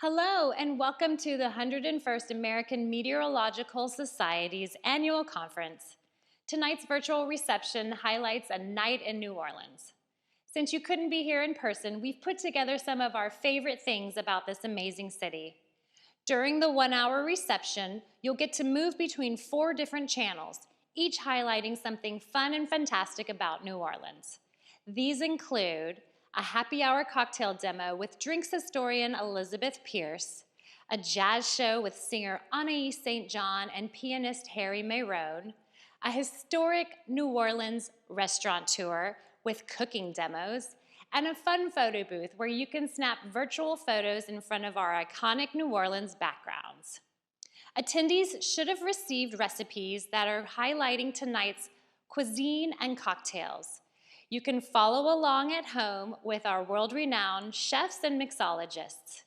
Hello, and welcome to the 101st American Meteorological Society's annual conference. Tonight's virtual reception highlights a night in New Orleans. Since you couldn't be here in person, we've put together some of our favorite things about this amazing city. During the 1-hour reception, you'll get to move between 4 different channels, each highlighting something fun and fantastic about New Orleans. These include a happy hour cocktail demo with drinks historian Elizabeth Pierce, a jazz show with singer Anais St and pianist Harry Mayronne, a historic New Orleans restaurant tour with cooking demos, and a fun photo booth where you can snap virtual photos in front of our iconic New Orleans backgrounds. Attendees should have received recipes that are highlighting tonight's cuisine and cocktails. You can follow along at home with our world-renowned chefs and mixologists.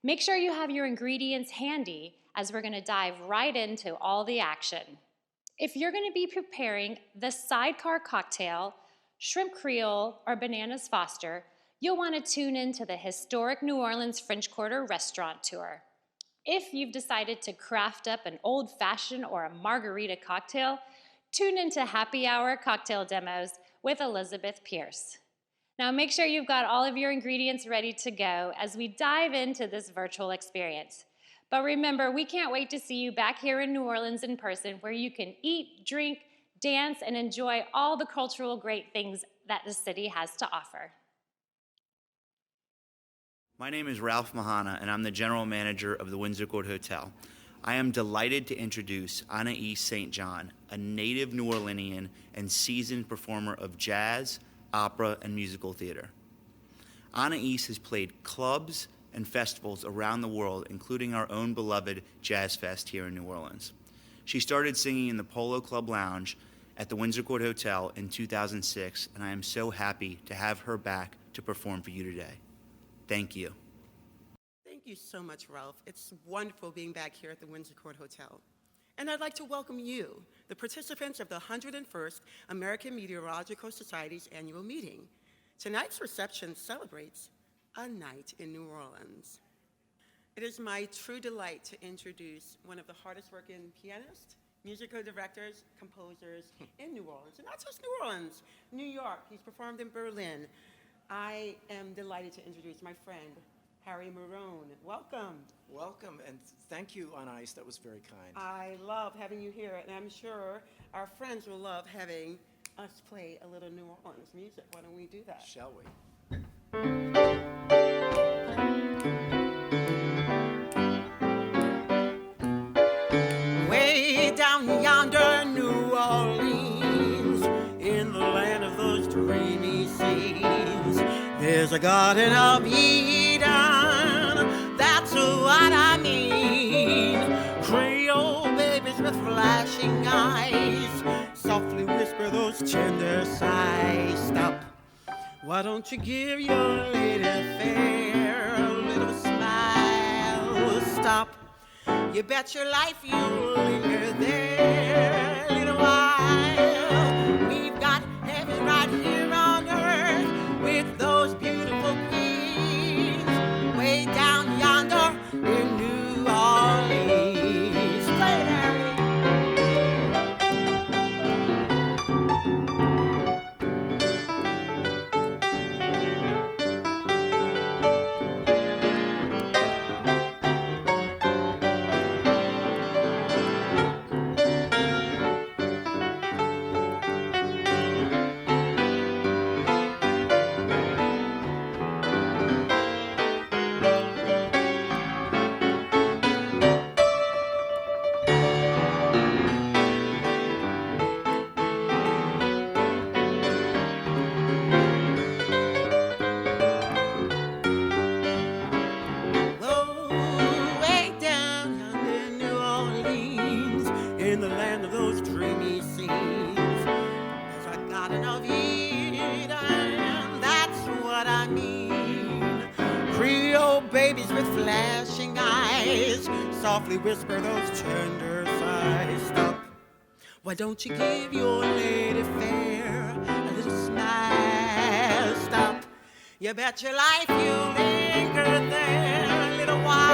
Make sure you have your ingredients handy as we're going to dive right into all the action. If you're going to be preparing the sidecar cocktail, shrimp creole, or bananas foster, you'll want to tune in to the historic New Orleans French Quarter restaurant tour. If you've decided to craft up an old-fashioned or a margarita cocktail, tune into happy hour cocktail demos with Elizabeth Pierce. Now make sure you've got all of your ingredients ready to go as we dive into this virtual experience. But remember, we can't wait to see you back here in New Orleans in person where you can eat, drink, dance, and enjoy all the cultural great things that the city has to offer. My name is Ralph Mahana, and I'm the general manager of the Windsor Court Hotel. I am delighted to introduce Anais St, a native New Orleanian and seasoned performer of jazz, opera, and musical theater. Anais has played clubs and festivals around the world, including our own beloved Jazz Fest here in New Orleans. She started singing in the Polo Club Lounge at the Windsor Court Hotel in 2006, and I am so happy to have her back to perform for you today. Thank you. Thank you so much, Ralph. It's wonderful being back here at the Windsor Court Hotel. And I'd like to welcome you, the participants of the 101st American Meteorological Society's annual meeting. Tonight's reception celebrates a night in New Orleans. It is my true delight to introduce one of the hardest working pianists, musical directors, composers in New Orleans, and not just New Orleans, New York. He's performed in Berlin. I am delighted to introduce my friend, Harry Mayronne. Welcome. Welcome, and thank you, Anais. That was very kind. I love having you here, and I'm sure our friends will love having us play a little New Orleans music. Why don't we do that? Shall we? Way down yonder, New Orleans, in the land of those dreamy seas, there's a garden of Eden, that's what I mean. Creole babies with flashing eyes softly whisper those tender sighs. Stop, why don't you give your lady fair a little smile? Stop, you bet your life you'll linger there a little while. We've got heaven right here on earth with those beautiful queens way down yonder in New Orleans. Play it, Harry. Softly whisper those tender sighs. Stop, why don't you give your lady fair a little smile? Stop, you bet your life you'll linger there a little while.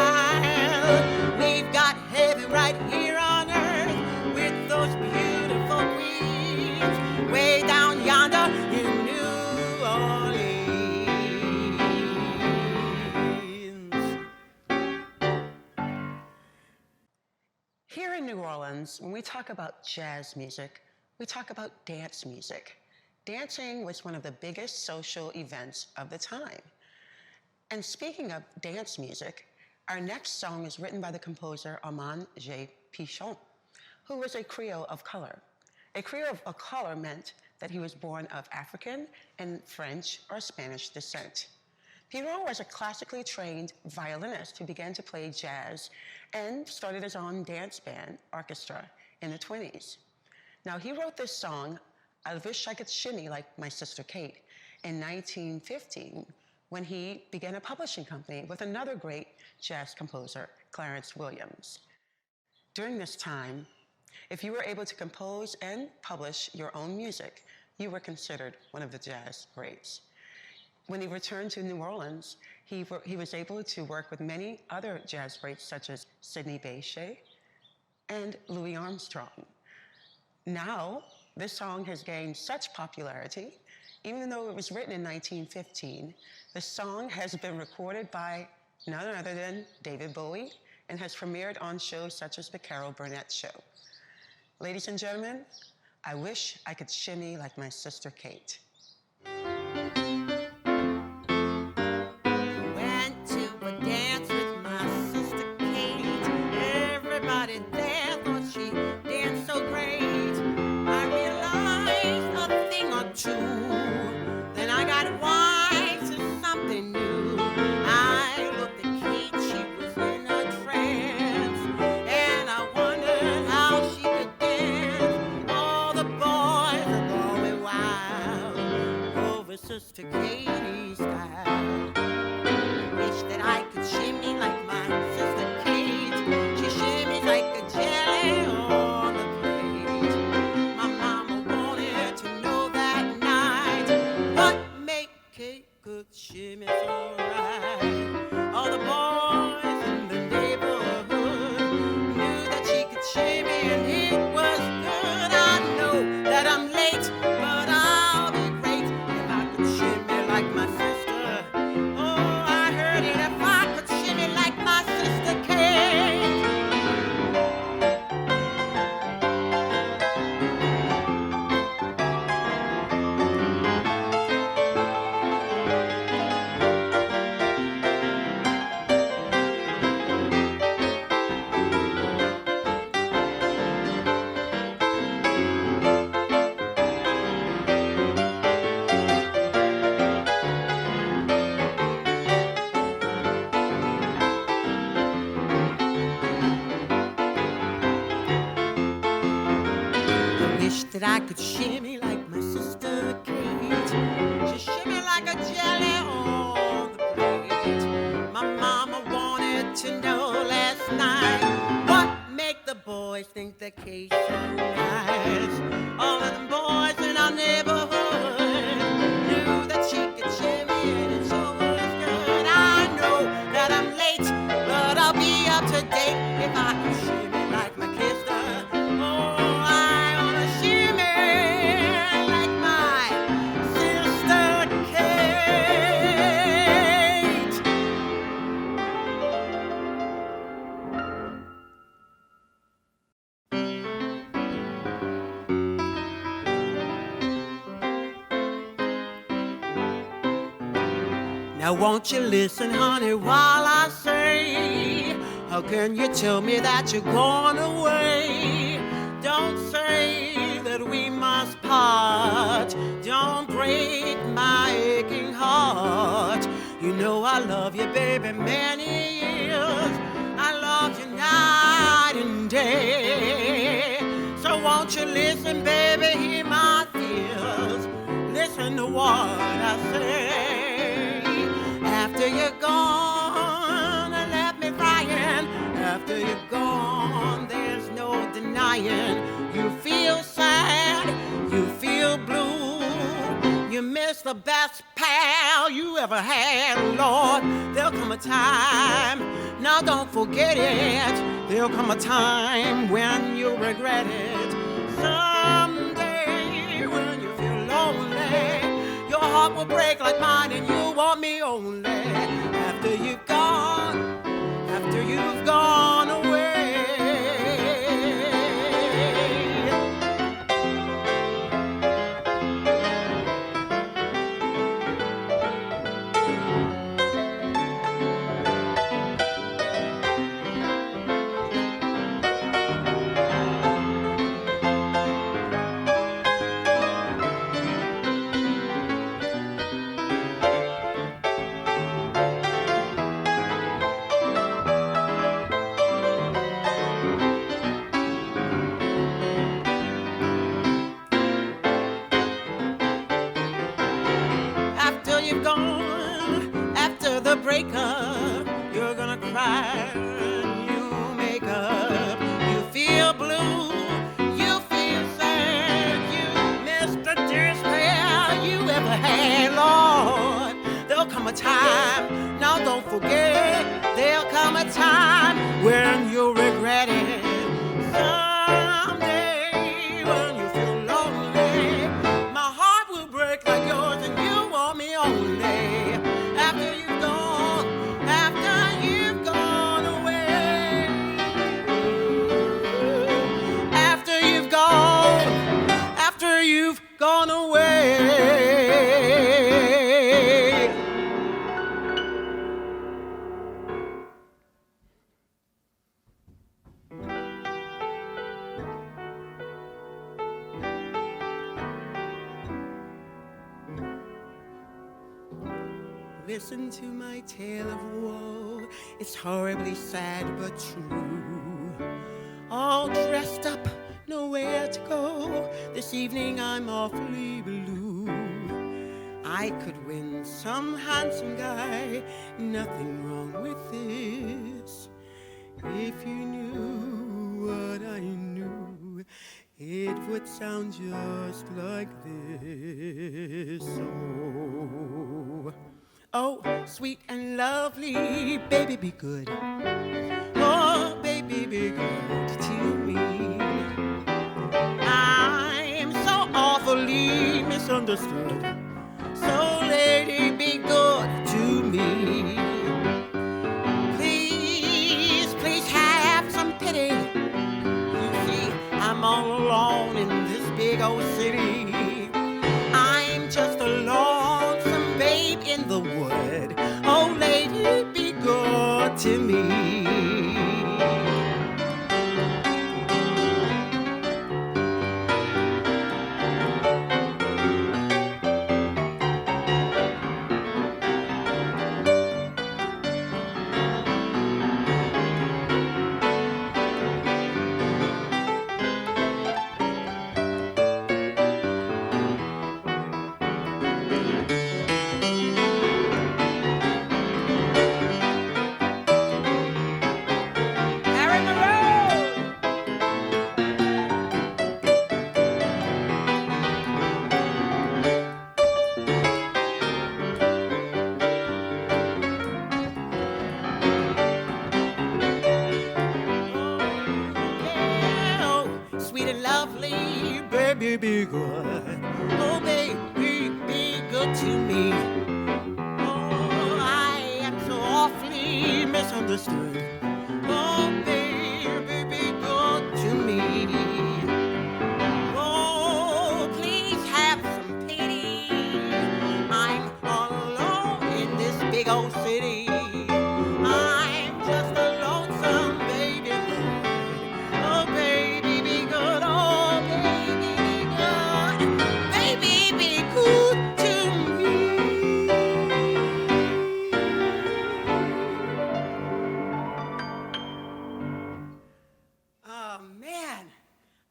Here in New Orleans, when we talk about jazz music, we talk about dance music. Dancing was one of the biggest social events of the time. And speaking of dance music, our next song is written by the composer Armand J. Pichon, who was a Creole of color. A Creole of color meant that he was born of African and French or Spanish descent. Piron was a classically trained violinist who began to play jazz and started his own dance band orchestra in the 20s. Now, he wrote this song, I Wish I Could Shimmy Like My Sister Kate, in 1915, when he began a publishing company with another great jazz composer, Clarence Williams. During this time, if you were able to compose and publish your own music, you were considered one of the jazz greats. When he returned to New Orleans, he was able to work with many other jazz greats such as Sidney Bechet and Louis Armstrong. Now, this song has gained such popularity, even though it was written in 1915, the song has been recorded by none other than David Bowie and has premiered on shows such as The Carol Burnett Show. Ladies and gentlemen, I wish I could shimmy like my sister Kate. Went to a dance with my sister Kate. Everybody there thought she danced so great. I realized a thing or two. Then I got wise to something new. I looked at Kate, she was in a trance, and I wondered how she could dance. All the boys are going wild over Sister Katie's style. Wish that I could shimmy like my sister Kate. She shimmies like a jelly on the plate. My mama wanted to know that night what made Kate could shimmy so right. All the boys in the neighborhood knew that she could shimmy and it was good. I know that I'm late, but I'll be great if I could shimmy like my sister. Oh, I heard it, if I could shimmy like my sister Kate. Wish that I could shimmy like my sister Kate. She shimmy like a jelly on the plate. My mama wanted to know last night what make the boys think that Kate's so nice. All of them boys in our neighborhood knew that she could shimmy and it sure was good. I know that I'm late, but I'll be up to date if I can shimmy like my sister. Oh, I wanna shimmy like my sister Kate. Now won't you listen, honey, while I say, how can you tell me that you're going away? Don't say that we must part. Don't break my aching heart. You know I love you, baby, many years. I love you night and day. So won't you listen, baby, hear my fears. Listen to what I say. After you're gone, left me crying. After you're gone, there's no denying. You feel sad, you feel blue. You miss the best pal you ever had, Lord. There'll come a time, now don't forget it. There'll come a time when you'll regret it. Someday when you feel lonely, your heart will break like mine and you'll want me only. After you've gone away. cry, you make up, you feel blue, you feel sad, you miss the dearest pair you ever had, Lord. There'll come a time, now don't forget, there'll come a time when you'll regret it. Someday when you feel lonely, my heart will break like yours and you want me only. After you've gone away, after you've gone away. Listen to my tale of woe. It's horribly sad but true. All dressed up, nowhere to go. This evening I'm awfully blue. I could win some handsome guy. Nothing wrong with this. If you knew what I knew, it would sound just like this. Oh, sweet and lovely, baby, be good. Oh, baby, be good to me. I'm so awfully misunderstood. So, lady, be good to me. Please, please have some pity. You see, I'm all alone in this big old city. I'm just a lonesome babe in the wood. Oh, lady, be good to me. Harry Mayronne! Oh, sweet and lovely, baby, be good. Oh, baby, be good to me. Oh, I am so awfully misunderstood. Oh, baby, be good to me. Oh, please have some pity. I'm all alone in this big old city. I'm just a lonesome baby in the wood. Oh, baby, be good. Oh, baby, be good. Baby, be good to me. Oh, man.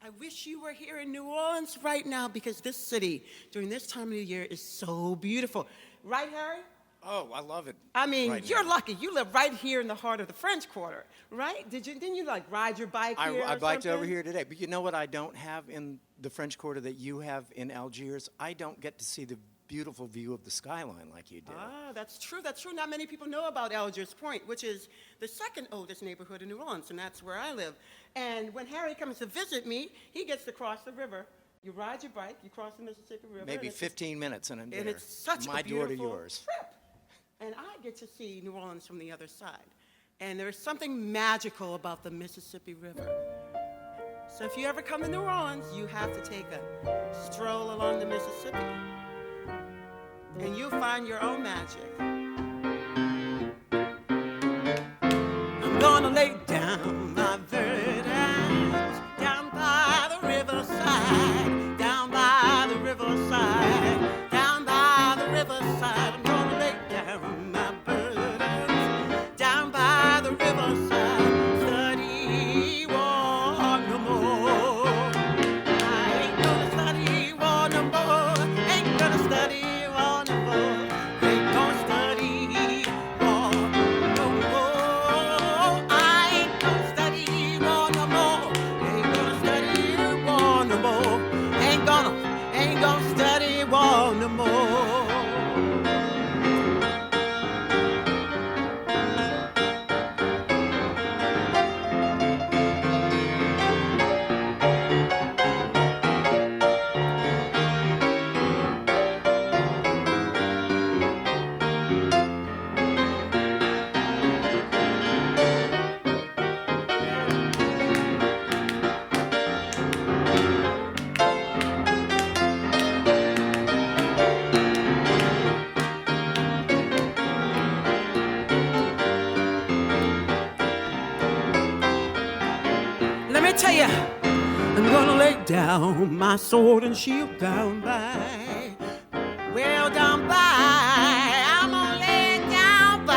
I wish you were here in New Orleans right now because this city during this time of the year is so beautiful. Right, Harry? Oh, I love it. I mean, right you're now. lucky. You live right here in the heart of the French Quarter, right? Didn't you like ride your bike here? I or biked over something? here today. But you know what I don't have in the French Quarter that you have in Algiers? I don't get to see the beautiful view of the skyline like you do. Ah, that's true. That's true. Not many people know about Algiers Point, which is the second oldest neighborhood in New Orleans, and that's where I live. And when Harry comes to visit me, he gets to cross the river. You ride your bike, you cross the Mississippi River. Maybe and it's 15 minutes and I'm there. And it's such My a door beautiful to yours. trip. And I get to see New Orleans from the other side. And there's something magical about the Mississippi River. So if you ever come to New Orleans, you have to take a stroll along the Mississippi. And you'll find your own magic. I'm gonna lay down my burdens down by the riverside, down by the riverside, down by the riverside. I'm gonna lay down my burdens down by the riverside. Study war no more. I ain't gonna study war no more. Ain't gonna study war no more. Ain't gonna study me tell you, I'm gonna lay down my sword and shield down by, well down by. I'm gonna lay down by.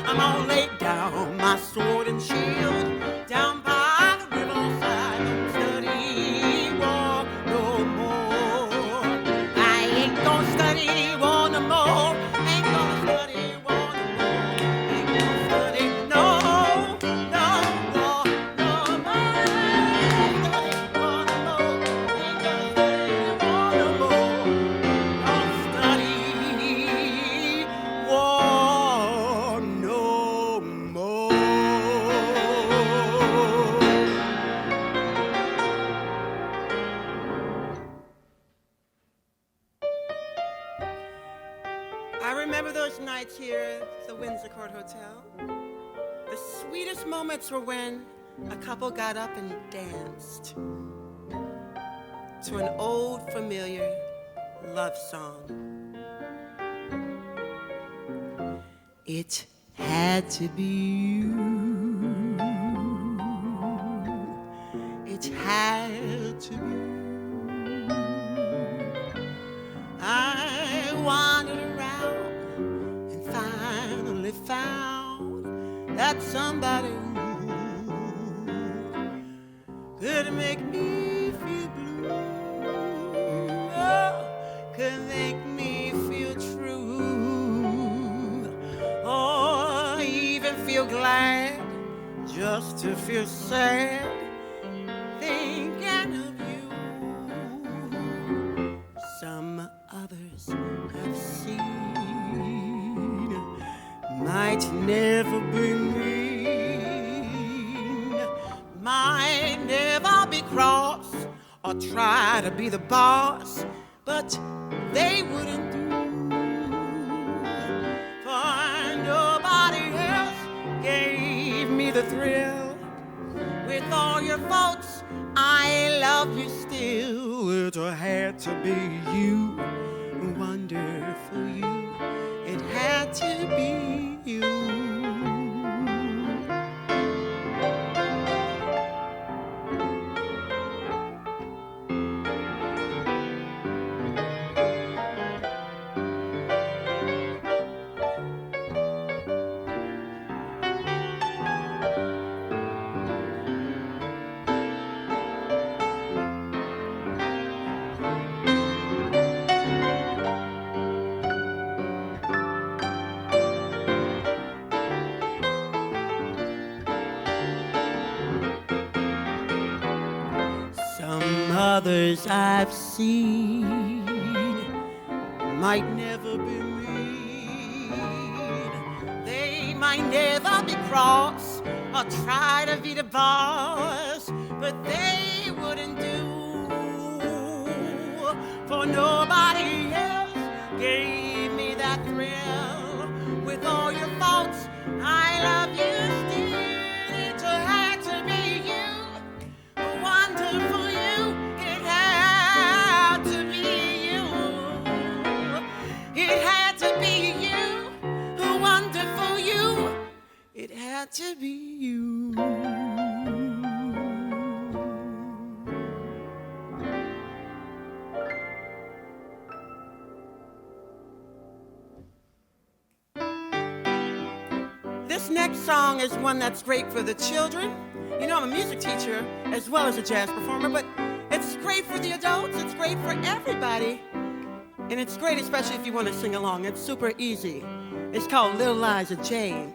I'm gonna lay down my sword and shield down by the riverside. Don't study war no more. I ain't gonna study war no more. Ain't gonna study war no more. Ain't gonna study no, no war no more. Ain't gonna study war no more. Ain't gonna study war no more. Gonna study war no more. I remember those nights here at the Windsor Court Hotel. The sweetest moments were when a couple got up and danced to an old familiar love song. It had to be you. It had to be you. I wandered around and finally found that somebody who could make me feel blue, oh, could make me feel true, or even feel glad just to feel sad thinking of you. Some others I've seen might never be mean, might never be cross or try to be the boss, but they wouldn't do, for nobody else gave me the thrill. With all your faults, I love you still. It had to be you, wonderful you. It had to be you. Others I've seen might never be mean. They might never be cross or try to be the boss, but they wouldn't do, for nobody else gave me that thrill. With all your faults, I love you still. It had to be you, wonderful you. It had to be you. It had to be you, wonderful you. It had to be you. This next song is one that's great for the children. You know, I'm a music teacher as well as a jazz performer, but it's great for the adults, it's great for everybody. And it's great especially if you want to sing along. It's super easy. It's called Little Liza Jane.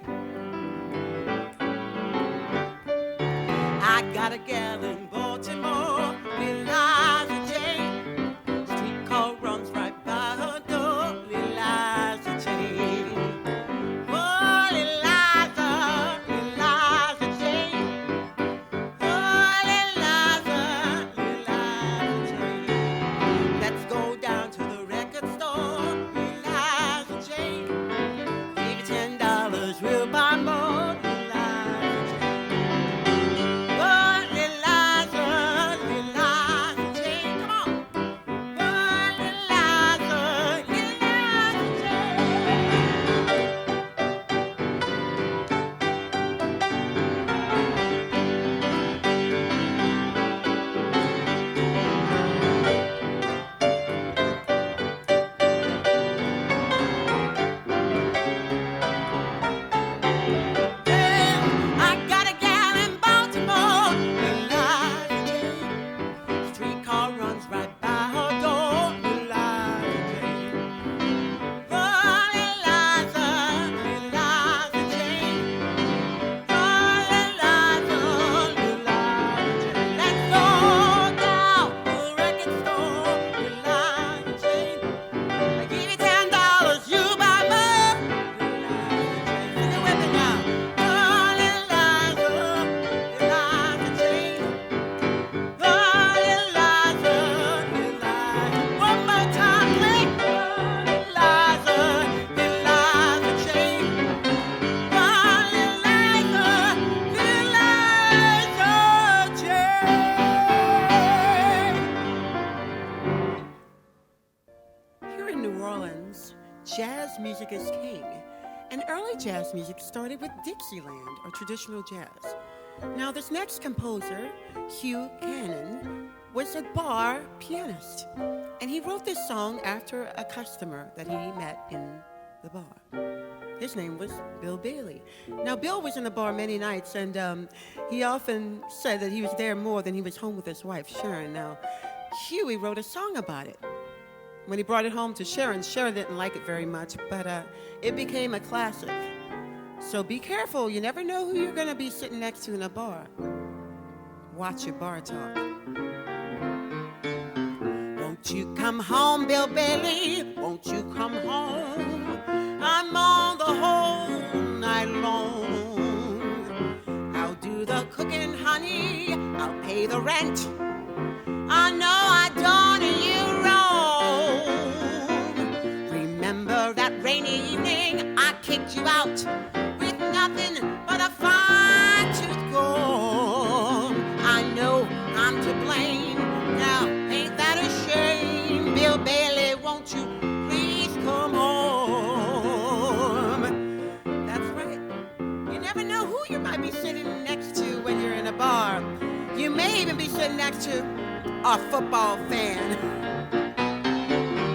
I got a gal in Baltimore, Little Liza Jane. Street car runs right by her door, Little Liza Jane. Oh, Little Liza Jane. Oh, Little Liza Jane. Let's go down to the record store, Little Liza Jane. Give you $10, we'll buy more, Little Liza Jane. Oh, Little Liza music is king. And early jazz music started with Dixieland, or traditional jazz. Now, this next composer, Hugh Cannon, was a bar pianist. And he wrote this song after a customer that he met in the bar. His name was Bill Bailey. Now, Bill was in the bar many nights, and he often said that he was there more than he was home with his wife, Sharon. Now, Huey wrote a song about it. When he brought it home to Sharon, Sharon didn't like it very much, but it became a classic. So be careful. You never know who you're going to be sitting next to in a bar. Watch your bar talk. Won't you come home, Bill Bailey? Won't you come home? I'm on the whole night long. I'll do the cooking, honey. I'll pay the rent. I know I done you wrong. Remember that rainy evening I kicked you out with nothing but a fine-tooth comb. I know I'm to blame. Now, ain't that a shame? Bill Bailey, won't you please come home? That's right. You never know who you might be sitting next to when you're in a bar. You may even be sitting next to a football fan.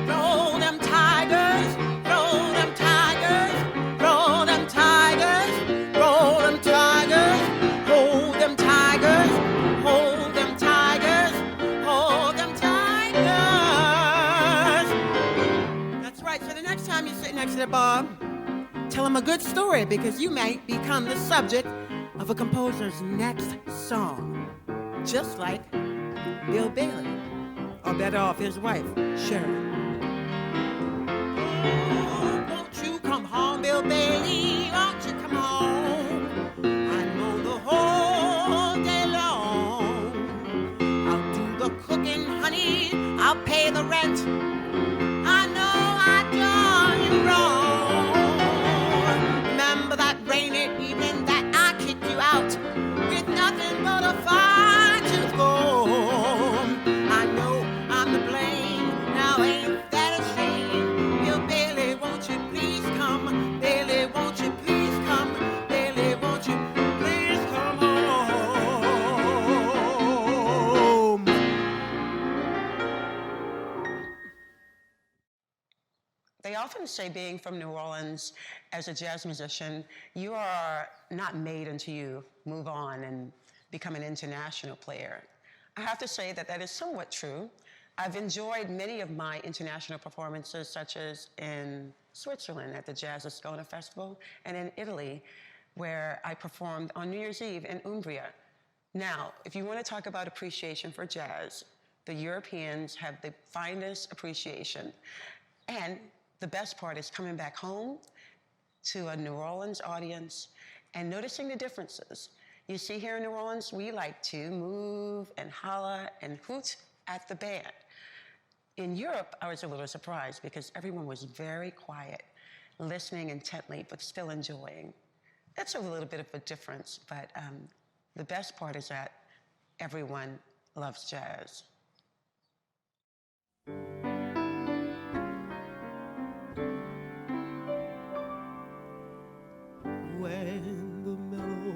Roll them tigers, roll them tigers, roll them tigers, roll them tigers, hold them tigers, hold them tigers, hold them tigers. That's right. So the next time you sit next to the bar, tell them a good story, because you might become the subject of a composer's next song. Just like Bill Bailey, or better off, his wife, Sharon. Oh, won't you come home, Bill Bailey? Won't you come home? I'm on the whole day long. I'll do the cooking, honey. I'll pay the rent. I know I done you wrong. Remember that rainy evening that I kicked you out with nothing but a fine-tooth comb. I know I'm to blame. Now ain't that a shame? Bill Bailey, won't you please come? Bailey, won't you please come? Bailey, won't you please come home? They often say, being from New Orleans, as a jazz musician, you are not made until you move on and become an international player. I have to say that that is somewhat true. I've enjoyed many of my international performances, such as in Switzerland at the Jazz Ascona Festival, and in Italy, where I performed on New Year's Eve in Umbria. Now, if you want to talk about appreciation for jazz, the Europeans have the finest appreciation. And the best part is coming back home to a New Orleans audience and noticing the differences. You see, here in New Orleans, we like to move and holler and hoot at the band. In Europe, I was a little surprised because everyone was very quiet, listening intently, but still enjoying. That's a little bit of a difference, but the best part is that everyone loves jazz. When the mellow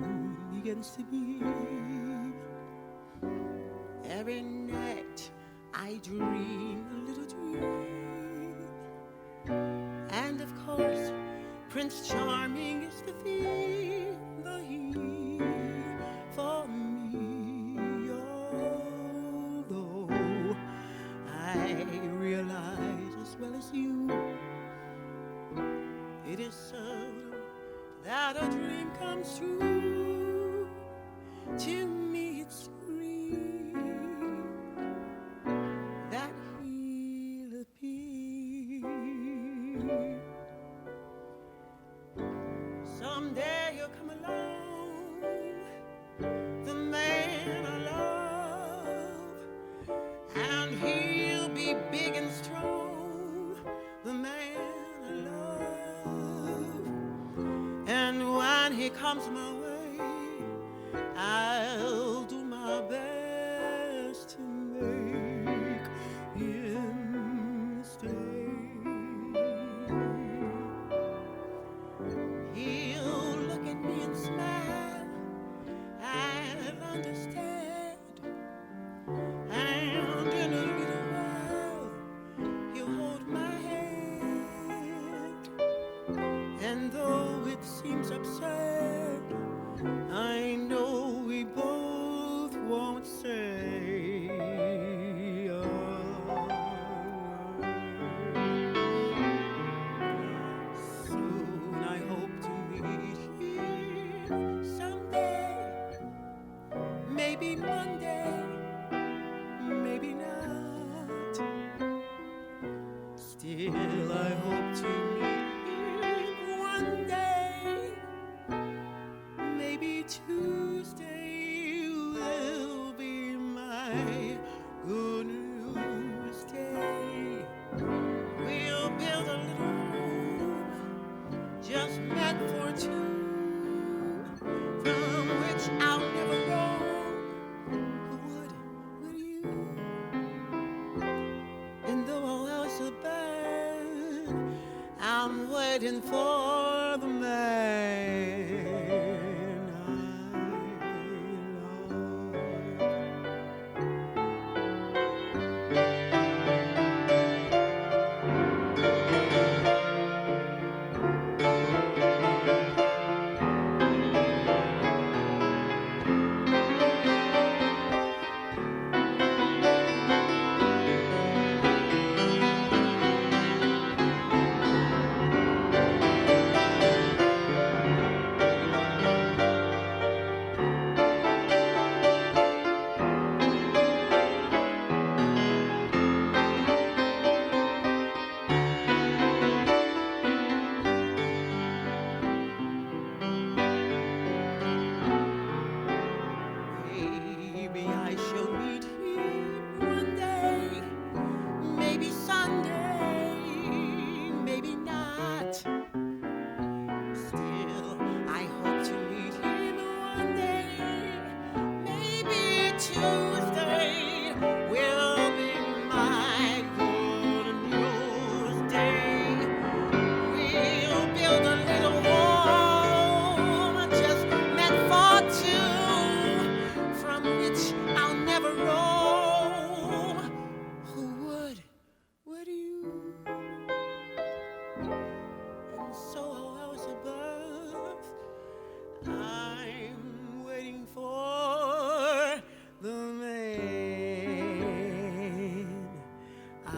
moon begins to beam, every night I dream a little dream. And of course, Prince Charming is the theme, the he for me. Although I realize as well as you, it is seldom that a dream comes true. To me it's real that he'll appear. Someday you'll come along, the man I love, and he'll be big and strong, the man I love. And when he comes my way, I'll do my best to make him stay. it seems absurd, I know we both won't say a word. Soon I hope to meet here someday, maybe Monday, maybe not. Still I hope to meet him one day, maybe Tuesday will be my good news day. We'll build a little room just meant for two, from which I'll never roam. Would you? And though all else is bad, I'm waiting for the man maybe I shall meet him one day, maybe Sunday, maybe not. Still, I hope to meet him one day, maybe Tuesday will be my good news day. We'll build a little home just meant for two, from which I'll never roam. Who would you? And so all else above, I'm waiting for the man I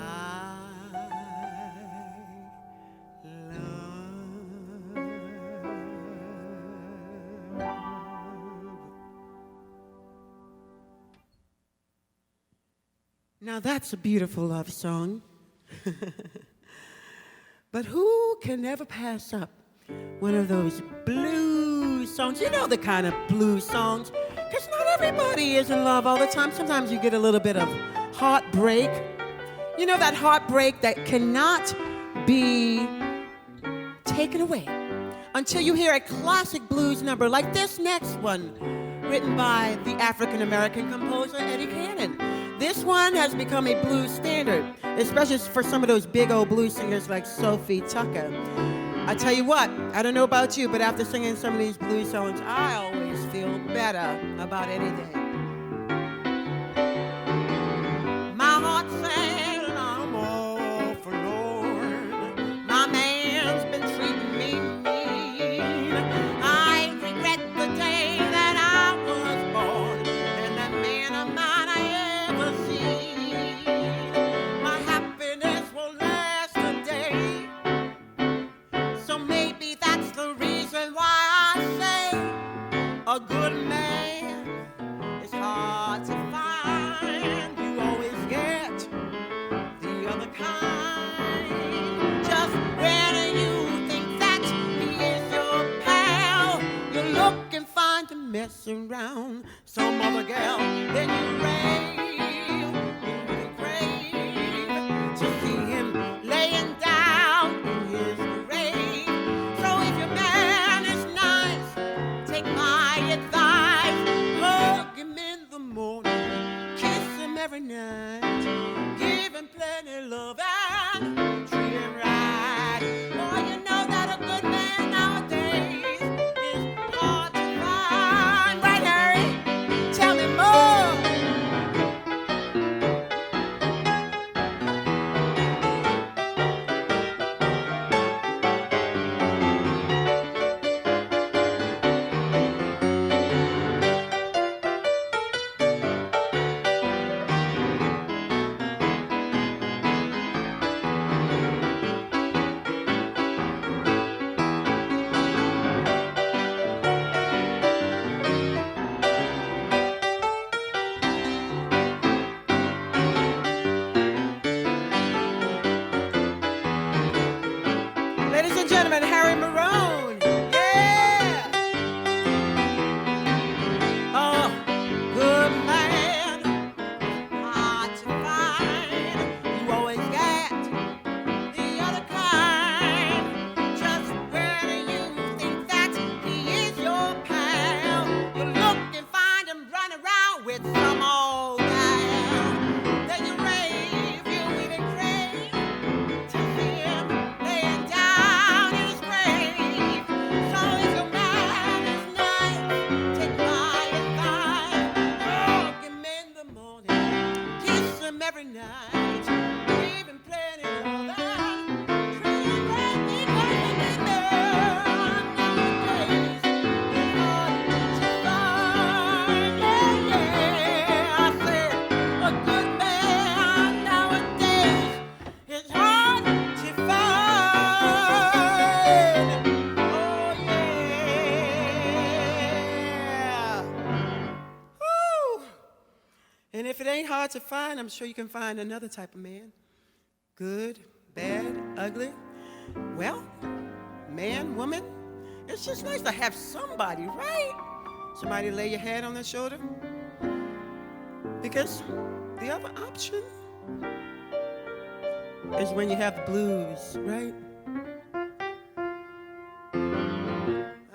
love. Now that's a beautiful love song. But who can ever pass up one of those blues songs? You know the kind of blues songs, because not everybody is in love all the time. Sometimes you get a little bit of heartbreak. You know, that heartbreak that cannot be taken away until you hear a classic blues number like this next one, written by the African-American composer Eddie Cannon. This one has become a blues standard, especially for some of those big old blues singers like Sophie Tucker. I tell you what, I don't know about you, but after singing some of these blues songs, I always feel better about anything. My heart's sad and I'm all forlorn. My man's been treating me mean. I regret the day that I was born and the man of mine I ever seen. My happiness will last a day, so maybe that's the reason why I say a good man is hard to find. You always get the other kind. Just when you think that he is your pal, you look and find him messing around some other gal. Then you rave, you crave to see him laying down in his grave. So if your man is nice, take my advice. Hug him in the morning, kiss him every night, give him plenty love and treat him right. Boy, you know that a good man nowadays is hard to find. Right, Harry? Tell me more. And if it ain't hard to find, I'm sure you can find another type of man. Good, bad, ugly. Well, man, woman, it's just nice to have somebody, right? Somebody to lay your head on their shoulder. Because the other option is when you have the blues, right?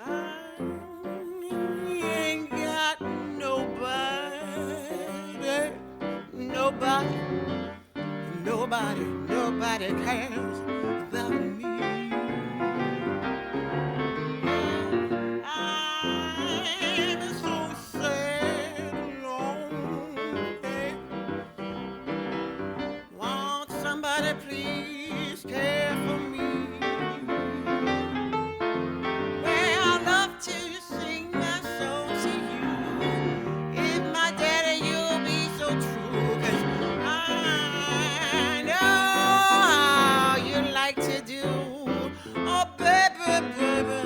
I ain't got nobody cares about me. I'm so sad alone. Won't somebody please care for me? Well, I love to sing my song to you. If my daddy, you'll be so true, 'cause I know how you like to do. Oh, baby, baby,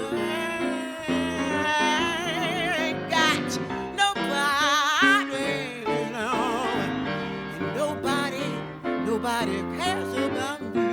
I ain't got nobody, no, and nobody cares about me.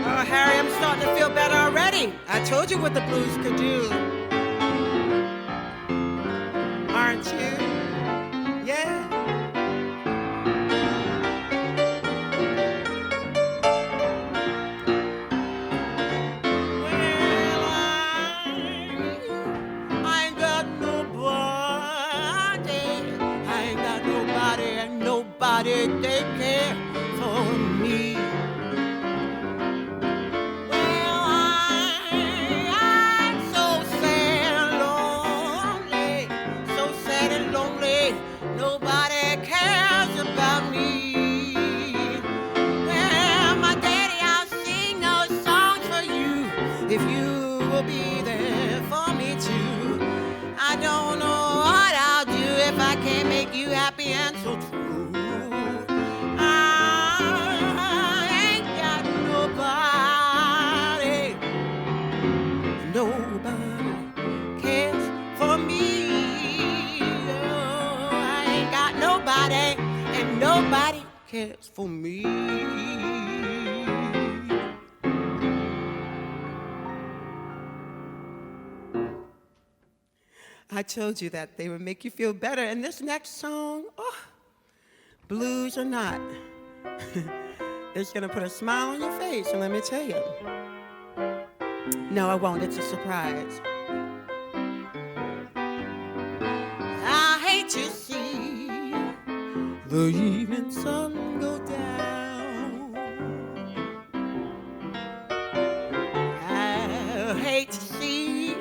Oh, Harry, I'm starting to feel better already. I told you what the blues could do. Aren't you? Yeah. Well, I ain't got nobody. I ain't got nobody, and nobody they care for me. Well, I'm so sad and lonely, nobody cares about me. Well, my daddy, I'll sing those songs for you, if you will be there for me too. I don't know what I'll do if I can't make you happy and so true. I ain't got nobody cares for me. Oh, I ain't got nobody, and nobody cares for me. I told you that they would make you feel better. And this next song, oh, blues or not, it's gonna put a smile on your face, and let me tell you. No, I won't. It's a surprise. I hate to see the evening sun go down. I hate to see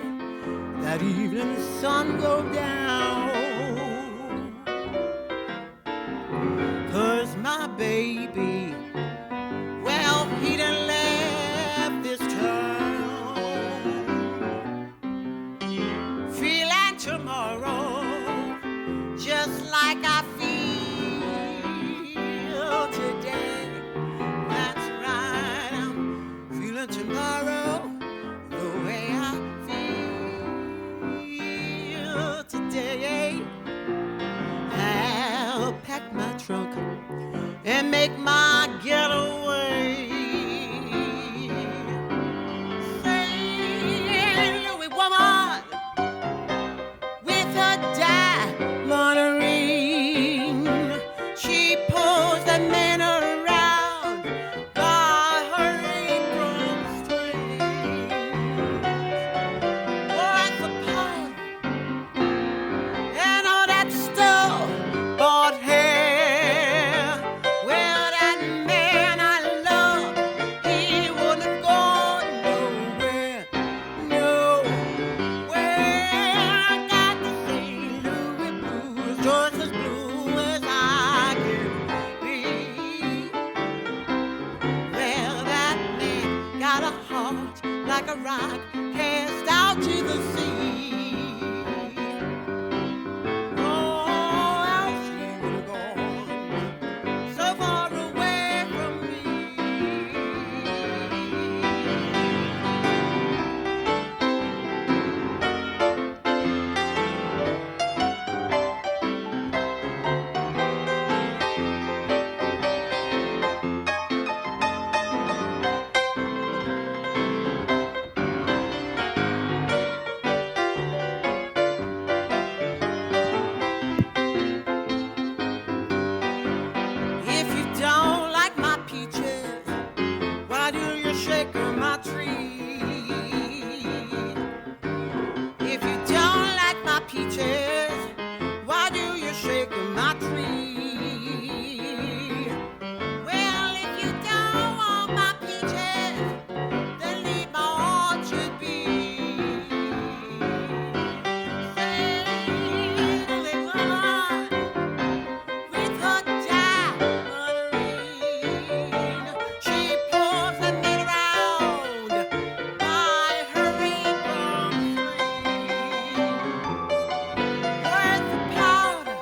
that evening sun go down. 'Cause my baby, well, he done left this town. Feeling tomorrow just like I feel today. That's right, I'm feeling tomorrow the way I feel today. heart like a rock cast out to the sea. Oh, how she would have gone so far away from me. If you don't like my peaches, why do you shake my tree? If you don't like my peaches, why do you shake my tree? Well, if you don't want my peaches, then leave my orchard be. Say the little one with her diamond ring, she pulls the net around by her apron sleeve. Worth the powder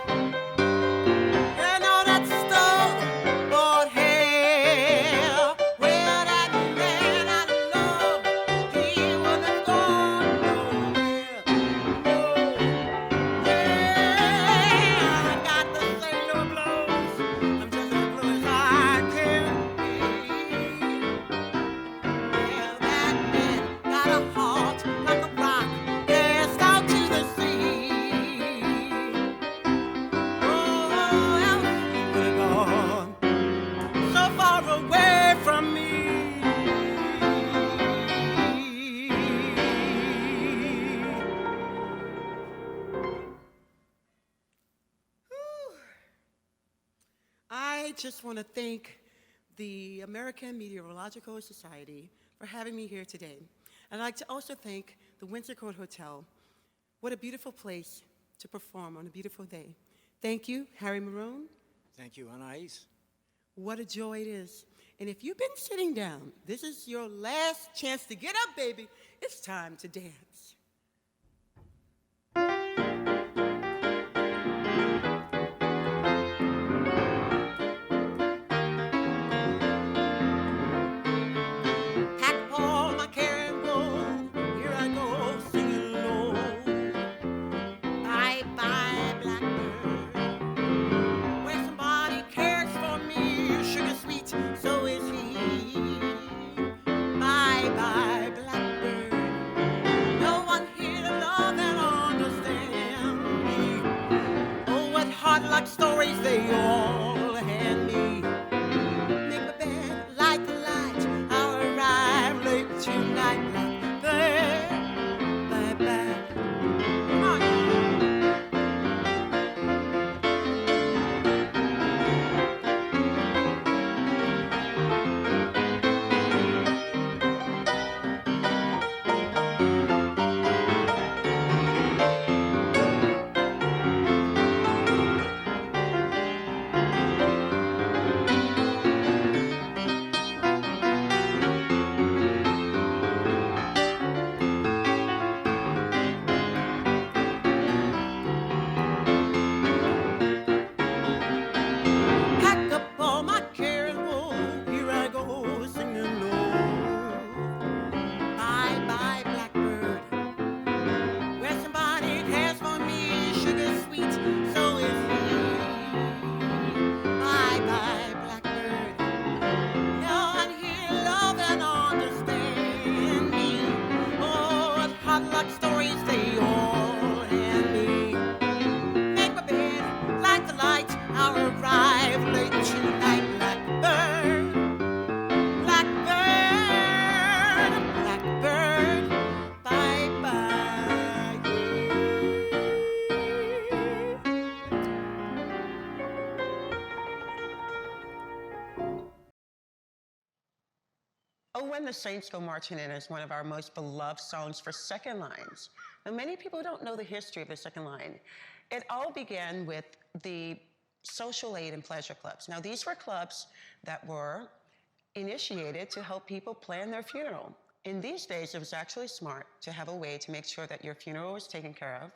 and all that store-bought hair. Well, that man I love, he wouldn't have gone nowhere. No. Yeah, I got the sailor blues. I'm just as blue as I can be. Well, that man got a heart like a rock cast out to the sea. Oh, else he would have gone so far away from me. I just want to thank the American Meteorological Society for having me here today. I'd like to also thank the Windsor Court Hotel. What a beautiful place to perform on a beautiful day. Thank you, Harry Mayronne. Thank you, Anais. What a joy it is. And if you've been sitting down, this is your last chance to get up, baby. It's time to dance. Pack up all my care and woe. Here I go singing low. Bye bye, blackbird. Where somebody cares for me, sugar sweet, so is he. Bye bye, blackbird. No one here to love and understand me. Oh, what hard-luck stories they all hand me. Make my bed, light the light. I'll arrive late tonight, blackbird. Bye bye. Come on. Pack up all my care and woe. Here I go singing low. Bye bye, blackbird. Where somebody cares for me, sugar sweet, so is he. Bye bye, blackbird. No one here love and understand me. Oh, what hot luck stories they all hand me. Make my bed, light the light. I'll arrive late tonight, blackbird. Blackbird, blackbird, bye bye. Oh, When the Saints Go Marching In is one of our most beloved songs for second lines. Now, many people don't know the history of the second line. It all began with the social aid and pleasure clubs. Now, these were clubs that were initiated to help people plan their funeral. in these days, it was actually smart to have a way to make sure that your funeral was taken care of,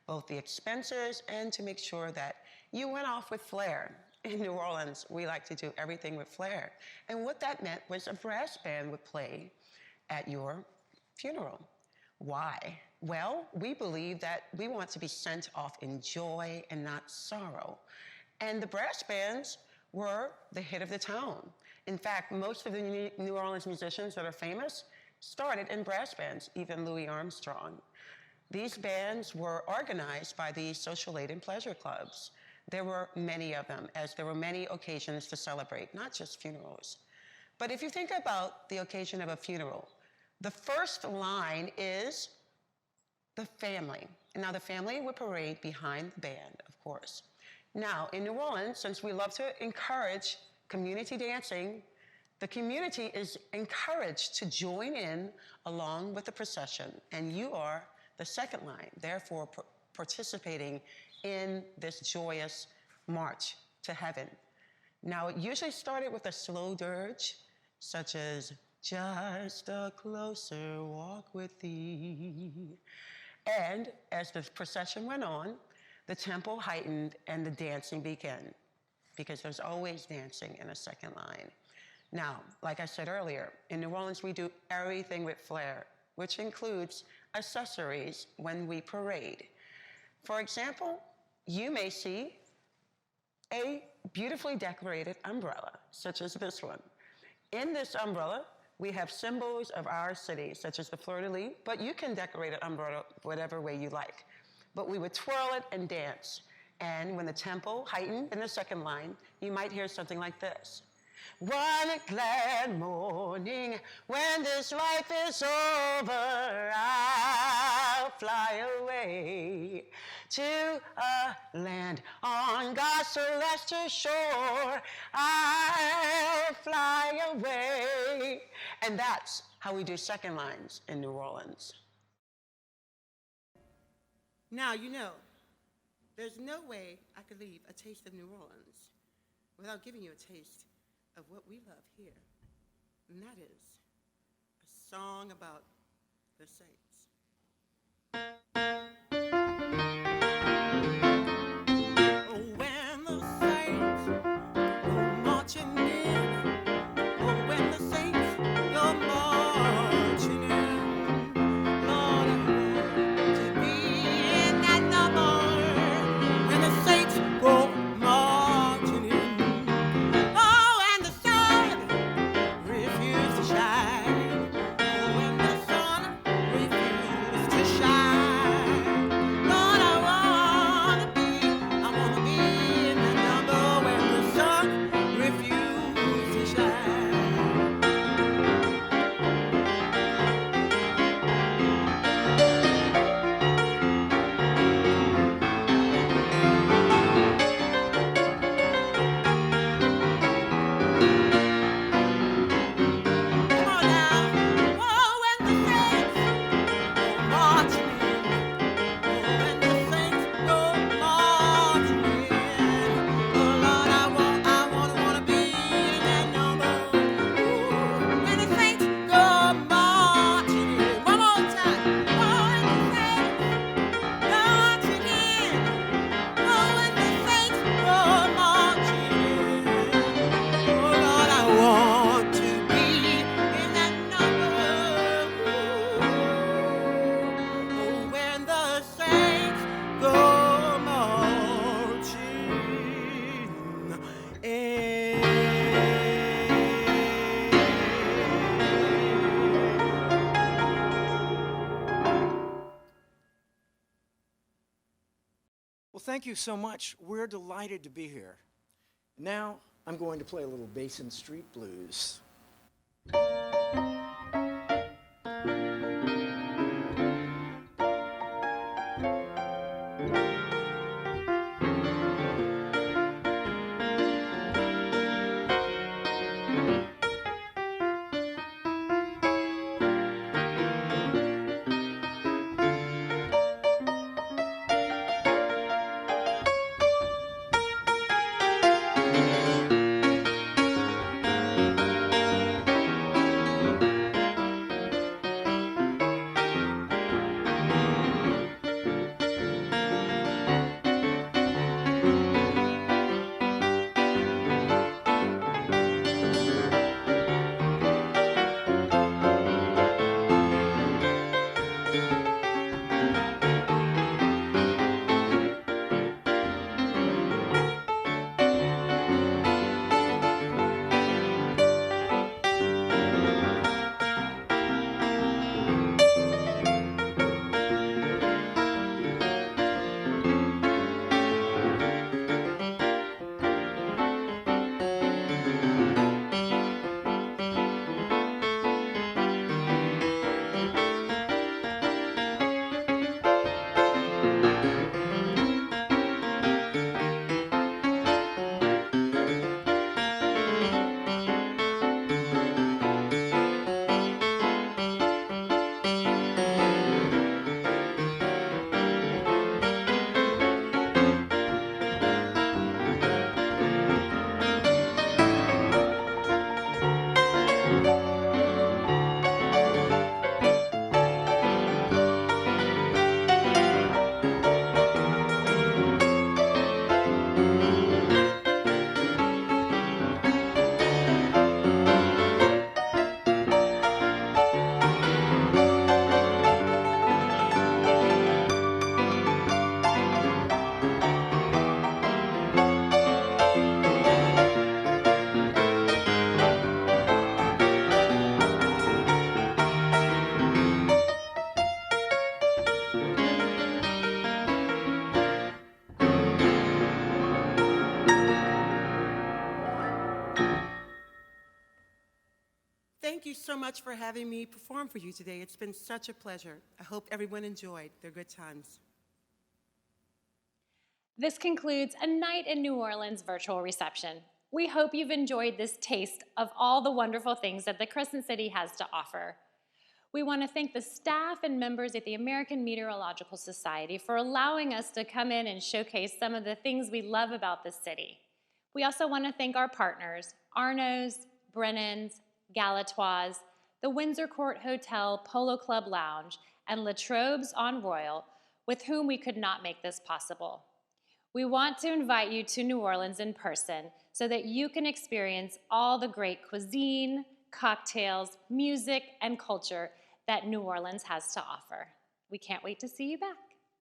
both the expenses and to make sure that you went off with flair. In New Orleans, we like to do everything with flair. And what that meant was a brass band would play at your funeral. Why? Well, we believe that we want to be sent off in joy and not sorrow. And the brass bands were the hit of the town. In fact, most of the New Orleans musicians that are famous started in brass bands, even Louis Armstrong. These bands were organized by the social aid and pleasure clubs. There were many of them, as there were many occasions to celebrate, not just funerals. But if you think about the occasion of a funeral, the first line is the family. And now the family would parade behind the band, of course. Now, in New Orleans, since we love to encourage community dancing, the community is encouraged to join in along with the procession, and you are the second line, therefore participating in this joyous march to heaven. Now, it usually started with a slow dirge, such as, "Just a closer walk with thee." And as the procession went on, the tempo heightened and the dancing began, because there's always dancing in a second line. Now, like I said earlier, in New Orleans, we do everything with flair, which includes accessories when we parade. For example, you may see a beautifully decorated umbrella, such as this one. In this umbrella, we have symbols of our city, such as the fleur-de-lis, but you can decorate an umbrella whatever way you like. But we would twirl it and dance. And when the tempo heightened in the second line, you might hear something like this. "One glad morning, when this life is over, I'll fly away to a land on God's celestial shore. I'll fly away." And that's how we do second lines in New Orleans. Now, you know, there's no way I could leave a taste of New Orleans without giving you a taste of what we love here, and that is a song about the saints. Oh, when the saints go marching in, oh, when the saints go marching in, Lord, I want to be in that number when the saints go marching in. Well, thank you so much. We're delighted to be here. Now, I'm going to play a little Basin Street Blues. thank you so much for having me perform for you today. It's been such a pleasure. I hope everyone enjoyed their good times. This concludes a Night in New Orleans virtual reception. We hope you've enjoyed this taste of all the wonderful things that the Crescent City has to offer. We want to thank the staff and members at the American Meteorological Society for allowing us to come in and showcase some of the things we love about the city. We also want to thank our partners, Arnaud's, Brennan's, Galatoire's, the Windsor Court Hotel Polo Club Lounge, and La Trobe's on Royal, with whom we could not make this possible. We want to invite you to New Orleans in person so that you can experience all the great cuisine, cocktails, music, and culture that New Orleans has to offer. We can't wait to see you back.